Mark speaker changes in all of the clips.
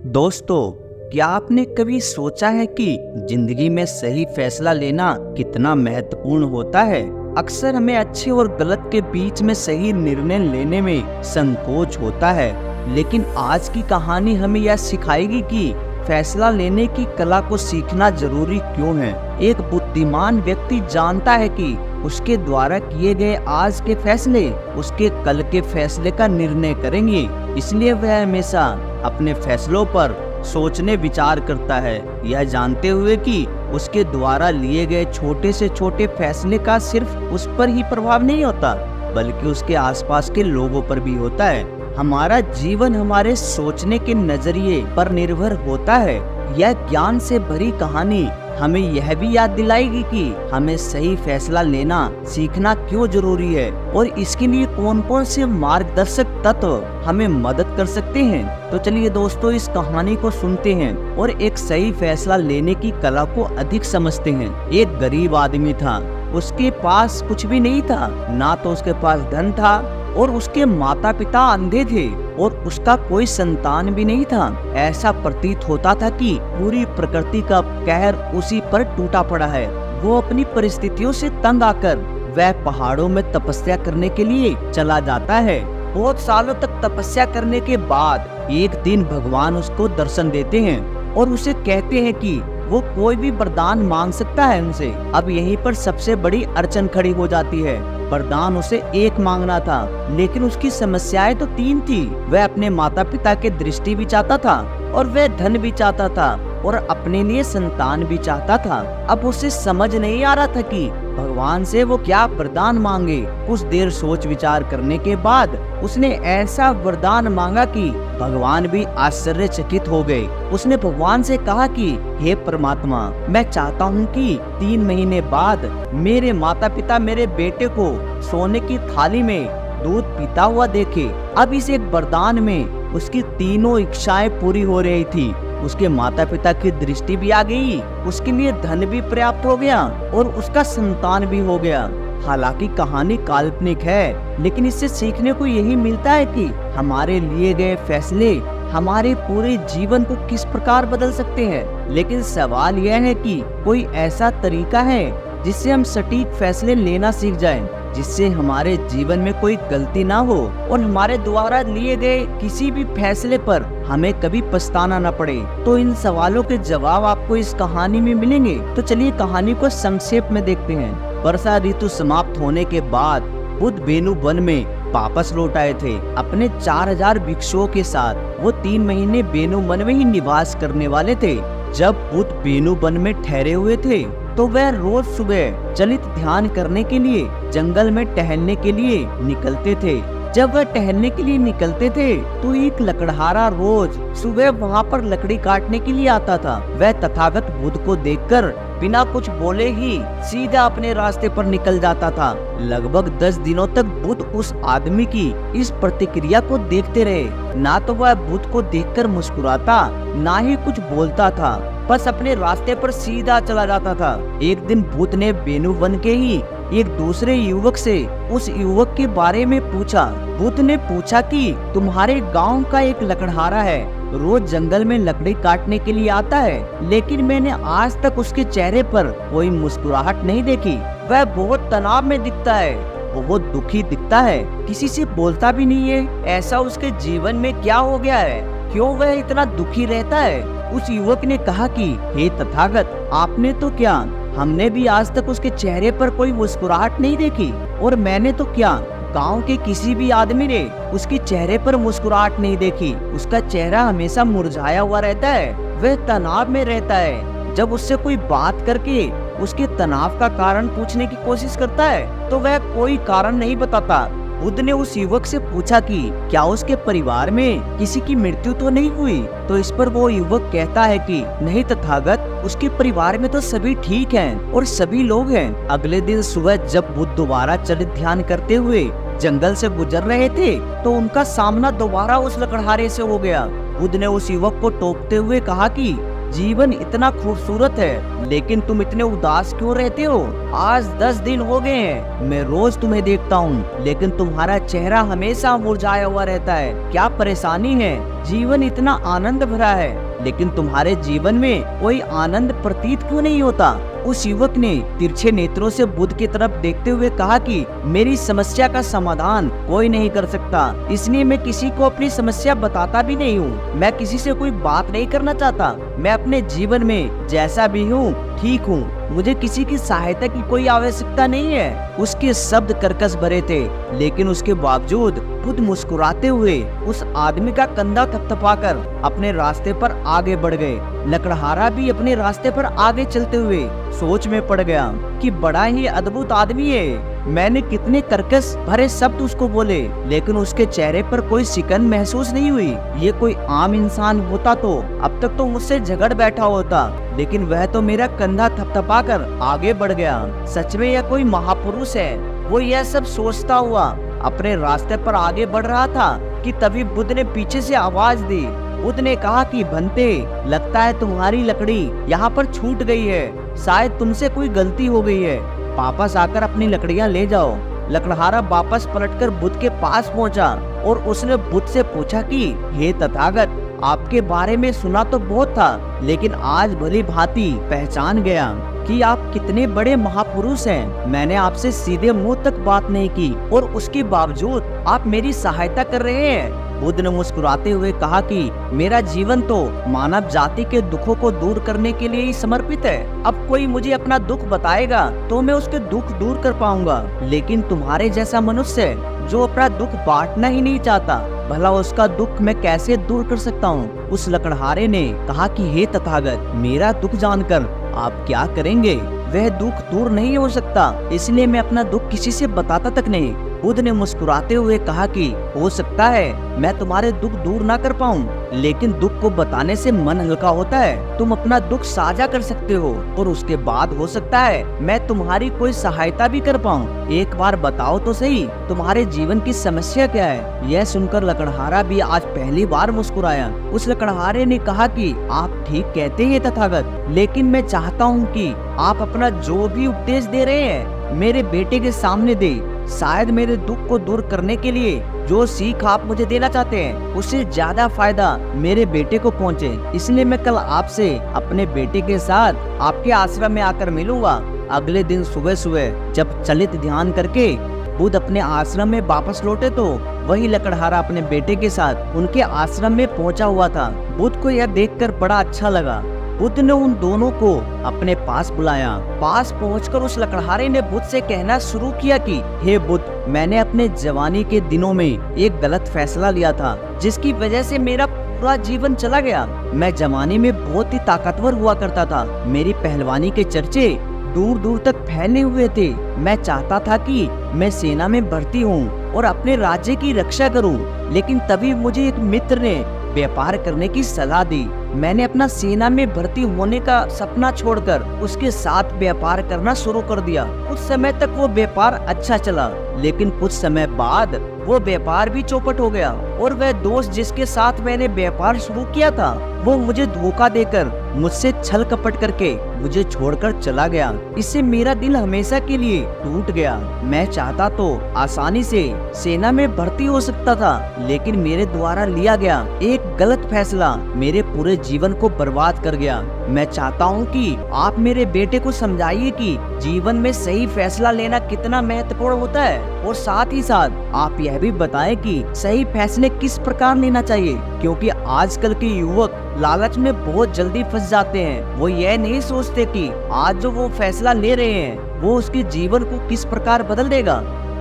Speaker 1: दोस्तों, क्या आपने कभी सोचा है कि जिंदगी में सही फैसला लेना कितना महत्वपूर्ण होता है। अक्सर हमें अच्छे और गलत के बीच में सही निर्णय लेने में संकोच होता है, लेकिन आज की कहानी हमें यह सिखाएगी कि फैसला लेने की कला को सीखना जरूरी क्यों है। एक बुद्धिमान व्यक्ति जानता है कि उसके द्वारा किए गए आज के फैसले उसके कल के फैसले का निर्णय करेंगे, इसलिए वह हमेशा अपने फैसलों पर सोचने विचार करता है, यह जानते हुए कि उसके द्वारा लिए गए छोटे से छोटे फैसले का सिर्फ उस पर ही प्रभाव नहीं होता, बल्कि उसके आसपास के लोगों पर भी होता है। हमारा जीवन हमारे सोचने के नजरिए पर निर्भर होता है। यह ज्ञान से भरी कहानी हमें यह भी याद दिलाएगी कि हमें सही फैसला लेना सीखना क्यों जरूरी है और इसके लिए कौन कौन से मार्गदर्शक तत्व हमें मदद कर सकते हैं। तो चलिए दोस्तों, इस कहानी को सुनते हैं और एक सही फैसला लेने की कला को अधिक समझते हैं। एक गरीब आदमी था, उसके पास कुछ भी नहीं था, ना तो उसके पास धन था और उसके माता पिता अंधे थे और उसका कोई संतान भी नहीं था। ऐसा प्रतीत होता था कि पूरी प्रकृति का कहर उसी पर टूटा पड़ा है। वो अपनी परिस्थितियों से तंग आकर वह पहाड़ों में तपस्या करने के लिए चला जाता है। बहुत सालों तक तपस्या करने के बाद एक दिन भगवान उसको दर्शन देते हैं और उसे कहते हैं कि वो कोई भी वरदान मांग सकता है उनसे। अब यहीं पर सबसे बड़ी अड़चन खड़ी हो जाती है। वरदान उसे एक मांगना था, लेकिन उसकी समस्याएं तो तीन थी। वह अपने माता पिता के दृष्टि भी चाहता था और वह धन भी चाहता था और अपने लिए संतान भी चाहता था। अब उसे समझ नहीं आ रहा था कि भगवान से वो क्या वरदान मांगे। कुछ देर सोच विचार करने के बाद उसने ऐसा वरदान मांगा कि भगवान भी आश्चर्यचकित हो गए। उसने भगवान से कहा कि हे परमात्मा, मैं चाहता हूँ कि 3 महीने बाद मेरे माता पिता मेरे बेटे को सोने की थाली में दूध पीता हुआ देखे। अब इस एक वरदान में उसकी तीनों इच्छाएं पूरी हो रही थी। उसके माता पिता की दृष्टि भी आ गई, उसके लिए धन भी पर्याप्त हो गया और उसका संतान भी हो गया। हालांकि कहानी काल्पनिक है, लेकिन इससे सीखने को यही मिलता है कि हमारे लिए गए फैसले हमारे पूरे जीवन को किस प्रकार बदल सकते हैं। लेकिन सवाल यह है कि कोई ऐसा तरीका है जिससे हम सटीक फैसले लेना सीख जाएं, जिससे हमारे जीवन में कोई गलती ना हो और हमारे द्वारा लिए गए किसी भी फैसले पर हमें कभी पछताना न पड़े। तो इन सवालों के जवाब आपको इस कहानी में मिलेंगे। तो चलिए कहानी को संक्षेप में देखते हैं। वर्षा ऋतु समाप्त होने के बाद बुद्ध बेनु वन में वापस लौट आए थे अपने 4000 भिक्षुओं के साथ। वो 3 महीने बेनु वन में ही निवास करने वाले थे। जब बुद्ध बेनु वन में ठहरे हुए थे तो वह रोज सुबह चलित ध्यान करने के लिए जंगल में टहलने के लिए निकलते थे। जब वह टहलने के लिए निकलते थे तो एक लकड़हारा रोज सुबह वहाँ पर लकड़ी काटने के लिए आता था। वह तथागत बुद्ध को देखकर बिना कुछ बोले ही सीधा अपने रास्ते पर निकल जाता था। लगभग 10 दिनों तक बुद्ध उस आदमी की इस प्रतिक्रिया को देखते रहे। ना तो वह बुद्ध को देखकर मुस्कुराता, ना ही कुछ बोलता था, बस अपने रास्ते पर सीधा चला जाता था। एक दिन बुद्ध ने बेनु वन के ही एक दूसरे युवक से उस युवक के बारे में पूछा। बुद्ध ने पूछा कि तुम्हारे गांव का एक लकड़हारा है, रोज जंगल में लकड़ी काटने के लिए आता है, लेकिन मैंने आज तक उसके चेहरे पर कोई मुस्कुराहट नहीं देखी। वह बहुत तनाव में दिखता है, बहुत दुखी दिखता है, किसी से बोलता भी नहीं है। ऐसा उसके जीवन में क्या हो गया है, क्यों वह इतना दुखी रहता है? उस युवक ने कहा कि हे तथागत, आपने तो क्या, हमने भी आज तक उसके चेहरे पर कोई मुस्कुराहट नहीं देखी, और मैंने तो क्या, गांव के किसी भी आदमी ने उसके चेहरे पर मुस्कुराहट नहीं देखी। उसका चेहरा हमेशा मुरझाया हुआ रहता है, वह तनाव में रहता है। जब उससे कोई बात करके उसके तनाव का कारण पूछने की कोशिश करता है तो वह कोई कारण नहीं बताता। बुद्ध ने उस युवक से पूछा कि क्या उसके परिवार में किसी की मृत्यु तो नहीं हुई? तो इस पर वो युवक कहता है कि नहीं तथागत, उसके परिवार में तो सभी ठीक हैं और सभी लोग हैं। अगले दिन सुबह जब बुद्ध दोबारा चलित ध्यान करते हुए जंगल से गुजर रहे थे तो उनका सामना दोबारा उस लकड़हारे से हो गया। बुद्ध ने उस युवक को टोकते हुए कहा कि जीवन इतना खूबसूरत है, लेकिन तुम इतने उदास क्यों रहते हो? आज 10 दिन हो गए हैं, मैं रोज तुम्हें देखता हूँ, लेकिन तुम्हारा चेहरा हमेशा मुरझाया हुआ रहता है। क्या परेशानी है? जीवन इतना आनंद भरा है, लेकिन तुम्हारे जीवन में कोई आनंद प्रतीत क्यों नहीं होता? उस युवक ने तिरछे नेत्रों से बुद्ध की तरफ देखते हुए कहा कि मेरी समस्या का समाधान कोई नहीं कर सकता, इसलिए मैं किसी को अपनी समस्या बताता भी नहीं हूँ। मैं किसी से कोई बात नहीं करना चाहता। मैं अपने जीवन में जैसा भी हूँ ठीक हूँ। मुझे किसी की सहायता की कोई आवश्यकता नहीं है। उसके शब्द कर्कश भरे थे, लेकिन उसके बावजूद बुद्ध मुस्कुराते हुए उस आदमी का कंधा थपथपाकर अपने रास्ते पर आगे बढ़ गए। लकड़हारा भी अपने रास्ते पर आगे चलते हुए सोच में पड़ गया कि बड़ा ही अद्भुत आदमी है। मैंने कितने कर्कश भरे शब्द उसको बोले, लेकिन उसके चेहरे पर कोई सिकन महसूस नहीं हुई। ये कोई आम इंसान होता तो अब तक तो मुझसे झगड़ बैठा होता, लेकिन वह तो मेरा कंधा थपथपाकर आगे बढ़ गया। सच में यह कोई महापुरुष है। वो यह सब सोचता हुआ अपने रास्ते पर आगे बढ़ रहा था कि तभी बुद्ध ने पीछे से आवाज दी। बुद्ध ने कहा कि भंते, लगता है तुम्हारी लकड़ी यहाँ पर छूट गई है। शायद तुमसे कोई गलती हो गई है। वापस आकर अपनी लकड़ियाँ ले जाओ। लकड़हारा वापस पलटकर बुद्ध के पास पहुँचा और उसने बुद्ध से पूछा कि हे तथागत, आपके बारे में सुना तो बहुत था, लेकिन आज भली भांति पहचान गया कि आप कितने बड़े महापुरुष हैं। मैंने आपसे सीधे मुंह तक बात नहीं की और उसके बावजूद आप मेरी सहायता कर रहे हैं। बुद्ध ने मुस्कुराते हुए कहा कि मेरा जीवन तो मानव जाति के दुखों को दूर करने के लिए ही समर्पित है। अब कोई मुझे अपना दुख बताएगा तो मैं उसके दुख दूर कर पाऊंगा, लेकिन तुम्हारे जैसा मनुष्य जो अपना दुख बांटना ही नहीं चाहता, भला उसका दुख मैं कैसे दूर कर सकता हूँ? उस लकड़हारे ने कहा कि हे तथागत, मेरा दुख जानकर आप क्या करेंगे? वह दुख दूर नहीं हो सकता, इसलिए मैं अपना दुख किसी से बताता तक नहीं। बुद्ध ने मुस्कुराते हुए कहा कि हो सकता है मैं तुम्हारे दुख दूर ना कर पाऊं, लेकिन दुख को बताने से मन हल्का होता है। तुम अपना दुख साझा कर सकते हो और उसके बाद हो सकता है मैं तुम्हारी कोई सहायता भी कर पाऊं। एक बार बताओ तो सही, तुम्हारे जीवन की समस्या क्या है? यह सुनकर लकड़हारा भी आज पहली बार मुस्कुराया। उस लकड़हारे ने कहा कि आप ठीक कहते हैं तथागत, लेकिन मैं चाहता हूँ कि आप अपना जो भी उपदेश दे रहे हैं मेरे बेटे के सामने दे। शायद मेरे दुख को दूर करने के लिए जो सीख आप मुझे देना चाहते हैं उससे ज्यादा फायदा मेरे बेटे को पहुंचे। इसलिए मैं कल आपसे अपने बेटे के साथ आपके आश्रम में आकर मिलूंगा। अगले दिन सुबह सुबह जब चलित ध्यान करके बुद्ध अपने आश्रम में वापस लौटे तो वही लकड़हारा अपने बेटे के साथ उनके आश्रम में पहुंचा हुआ था। बुद्ध को यह देखकर बड़ा अच्छा लगा। बुद्ध ने उन दोनों को अपने पास बुलाया। पास पहुंचकर उस लकड़हारे ने बुद्ध से कहना शुरू किया कि हे बुद्ध, मैंने अपने जवानी के दिनों में एक गलत फैसला लिया था, जिसकी वजह से मेरा पूरा जीवन चला गया। मैं जवानी में बहुत ही ताकतवर हुआ करता था। मेरी पहलवानी के चर्चे दूर दूर तक फैले हुए थे। मैं चाहता था कि मैं सेना में भर्ती हूँ और अपने राज्य की रक्षा करूँ, लेकिन तभी मुझे एक मित्र ने व्यापार करने की सलाह दी। मैंने अपना सेना में भर्ती होने का सपना छोड़कर उसके साथ व्यापार करना शुरू कर दिया। कुछ समय तक वो व्यापार अच्छा चला, लेकिन कुछ समय बाद वो व्यापार भी चौपट हो गया और वह दोस्त जिसके साथ मैंने व्यापार शुरू किया था वो मुझे धोखा देकर, मुझसे छल कपट करके मुझे छोड़कर चला गया। इससे मेरा दिल हमेशा के लिए टूट गया। मैं चाहता तो आसानी से सेना में भर्ती हो सकता था, लेकिन मेरे द्वारा लिया गया एक गलत फैसला मेरे पूरे जीवन को बर्बाद कर गया। मैं चाहता हूँ कि आप मेरे बेटे को समझाइए कि जीवन में सही फैसला लेना कितना महत्वपूर्ण होता है, और साथ ही साथ आप यह भी बताएं कि सही फैसले किस प्रकार लेना चाहिए, क्योंकि आजकल के युवक लालच में बहुत जल्दी फंस जाते हैं। वो यह नहीं सोचते कि आज जो वो फैसला ले रहे हैं वो उसके जीवन को किस प्रकार बदल देगा।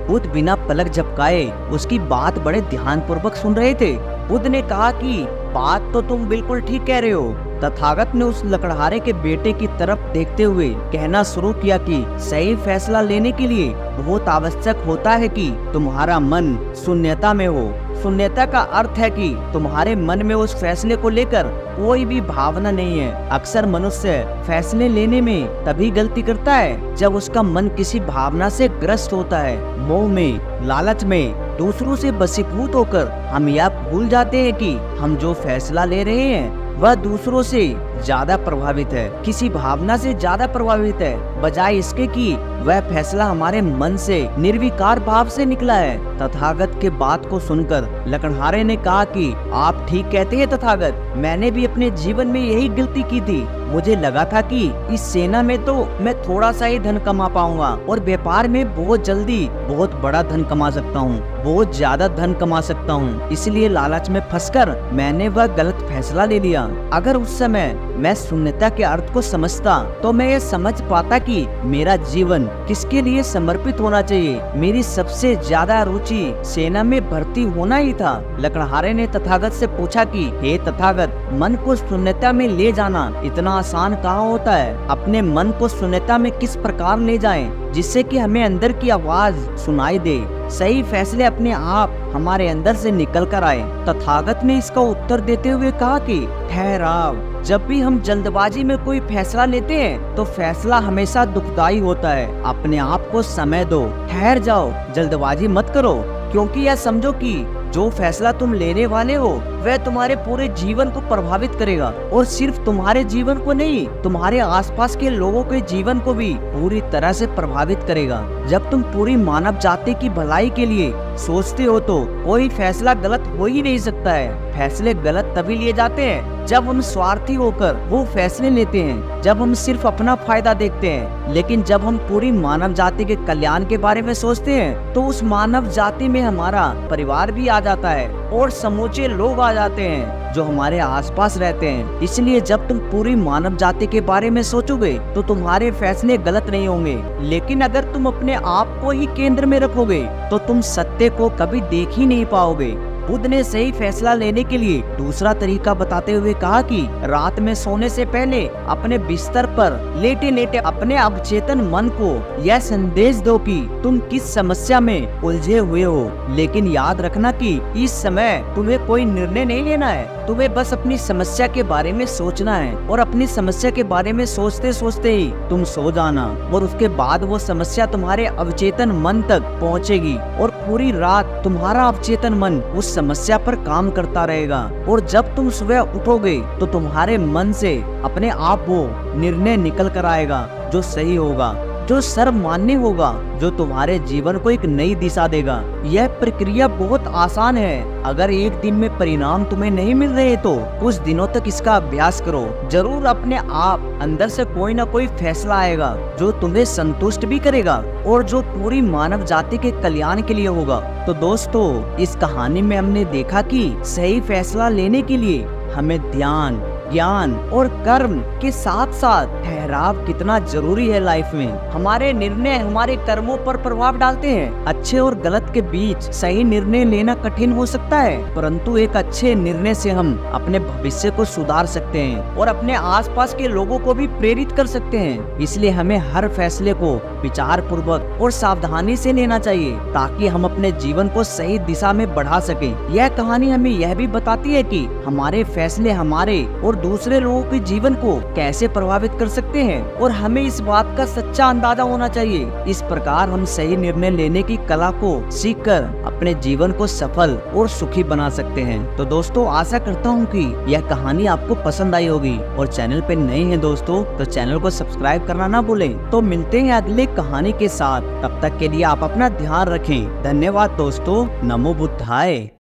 Speaker 1: बुद्ध बिना पलक झपकाए उसकी बात बड़े ध्यान पूर्वक सुन रहे थे। बुद्ध ने कहा कि बात तो तुम बिल्कुल ठीक कह रहे हो। तथागत ने उस लकड़हारे के बेटे की तरफ देखते हुए कहना शुरू किया कि सही फैसला लेने के लिए बहुत आवश्यक होता है कि तुम्हारा मन शून्यता में हो। शून्यता का अर्थ है कि तुम्हारे मन में उस फैसले को लेकर कोई भी भावना नहीं है। अक्सर मनुष्य फैसले लेने में तभी गलती करता है जब उसका मन किसी भावना से ग्रस्त होता है। मोह में, लालच में, दूसरों से वशीभूत होकर हम यह भूल जाते हैं कि हम जो फैसला ले रहे हैं वह दूसरों से ज्यादा प्रभावित है, किसी भावना से ज्यादा प्रभावित है, बजाय इसके कि वह फैसला हमारे मन से निर्विकार भाव से निकला है। तथागत के बात को सुनकर लकड़हारे ने कहा कि आप ठीक कहते हैं तथागत, मैंने भी अपने जीवन में यही गलती की थी। मुझे लगा था कि इस सेना में तो मैं थोड़ा सा ही धन कमा पाऊंगा और व्यापार में बहुत जल्दी बहुत बड़ा धन कमा सकता हूँ, बहुत ज्यादा धन कमा सकता हूँ। इसलिए लालच में फंसकर मैंने वह गलत फैसला ले लिया। अगर उस समय मैं शून्यता के अर्थ को समझता तो मैं ये समझ पाता कि मेरा जीवन किसके लिए समर्पित होना चाहिए। मेरी सबसे ज्यादा रुचि सेना में भर्ती होना ही था। लकड़हारे ने तथागत से पूछा कि हे तथागत, मन को शून्यता में ले जाना इतना आसान कहाँ होता है? अपने मन को शून्यता में किस प्रकार ले जाएं जिससे कि हमें अंदर की आवाज सुनाई दे, सही फैसले अपने आप हमारे अंदर से निकल कर आए। तथागत ने इसका उत्तर देते हुए कहा कि ठहराव। जब भी हम जल्दबाजी में कोई फैसला लेते हैं तो फैसला हमेशा दुखदाई होता है। अपने आप को समय दो, ठहर जाओ, जल्दबाजी मत करो, क्योंकि यह समझो कि जो फैसला तुम लेने वाले हो वह तुम्हारे पूरे जीवन को प्रभावित करेगा, और सिर्फ तुम्हारे जीवन को नहीं, तुम्हारे आसपास के लोगों के जीवन को भी पूरी तरह से प्रभावित करेगा। जब तुम पूरी मानव जाति की भलाई के लिए सोचते हो तो कोई फैसला गलत हो ही नहीं सकता है। फैसले गलत तभी लिए जाते हैं जब हम स्वार्थी होकर वो फैसले लेते हैं, जब हम सिर्फ अपना फायदा देखते हैं। लेकिन जब हम पूरी मानव जाति के कल्याण के बारे में सोचते हैं तो उस मानव जाति में हमारा परिवार भी आ जाता है और समूचे लोग आ जाते हैं जो हमारे आसपास रहते हैं। इसलिए जब तुम पूरी मानव जाति के बारे में सोचोगे तो तुम्हारे फैसले गलत नहीं होंगे। लेकिन अगर तुम अपने आप को ही केंद्र में रखोगे तो तुम सत्य को कभी देख ही नहीं पाओगे। बुद्ध ने सही फैसला लेने के लिए दूसरा तरीका बताते हुए कहा कि रात में सोने से पहले अपने बिस्तर पर लेटे लेटे अपने अवचेतन मन को यह संदेश दो कि तुम किस समस्या में उलझे हुए हो। लेकिन याद रखना कि इस समय तुम्हें कोई निर्णय नहीं लेना है, तुम्हें बस अपनी समस्या के बारे में सोचना है, और अपनी समस्या के बारे में सोचते सोचते ही तुम सो जाना, और उसके बाद वो समस्या तुम्हारे अवचेतन मन तक पहुँचेगी और पूरी रात तुम्हारा अवचेतन मन उस समस्या पर काम करता रहेगा। और जब तुम सुबह उठोगे तो तुम्हारे मन से अपने आप वो निर्णय निकल कर आएगा जो सही होगा, जो सर्वमान्य होगा, जो तुम्हारे जीवन को एक नई दिशा देगा। यह प्रक्रिया बहुत आसान है। अगर एक दिन में परिणाम तुम्हें नहीं मिल रहे तो कुछ दिनों तक इसका अभ्यास करो। जरूर अपने आप अंदर से कोई ना कोई फैसला आएगा जो तुम्हें संतुष्ट भी करेगा और जो पूरी मानव जाति के कल्याण के लिए होगा। तो दोस्तों, इस कहानी में हमने देखा कि सही फैसला लेने के लिए हमें ध्यान, ज्ञान और कर्म के साथ साथ ठहराव कितना जरूरी है लाइफ में। हमारे निर्णय हमारे कर्मों पर प्रभाव डालते हैं। अच्छे और गलत के बीच सही निर्णय लेना कठिन हो सकता है, परंतु एक अच्छे निर्णय से हम अपने भविष्य को सुधार सकते हैं और अपने आसपास के लोगों को भी प्रेरित कर सकते हैं। इसलिए हमें हर फैसले को विचार पूर्वक और सावधानी से लेना चाहिए ताकि हम अपने जीवन को सही दिशा में बढ़ा सकें। यह कहानी हमें यह भी बताती है कि हमारे फैसले हमारे और दूसरे लोगों के जीवन को कैसे प्रभावित कर सकते हैं, और हमें इस बात का सच्चा अंदाजा होना चाहिए। इस प्रकार हम सही निर्णय लेने की कला को सीखकर अपने जीवन को सफल और सुखी बना सकते हैं। तो दोस्तों, आशा करता हूँ कि यह कहानी आपको पसंद आई होगी, और चैनल पे नए हैं दोस्तों तो चैनल को सब्सक्राइब करना ना भूलें। तो मिलते हैं अगले कहानी के साथ, तब तक के लिए आप अपना ध्यान रखें। धन्यवाद दोस्तों। नमो बुद्धाय।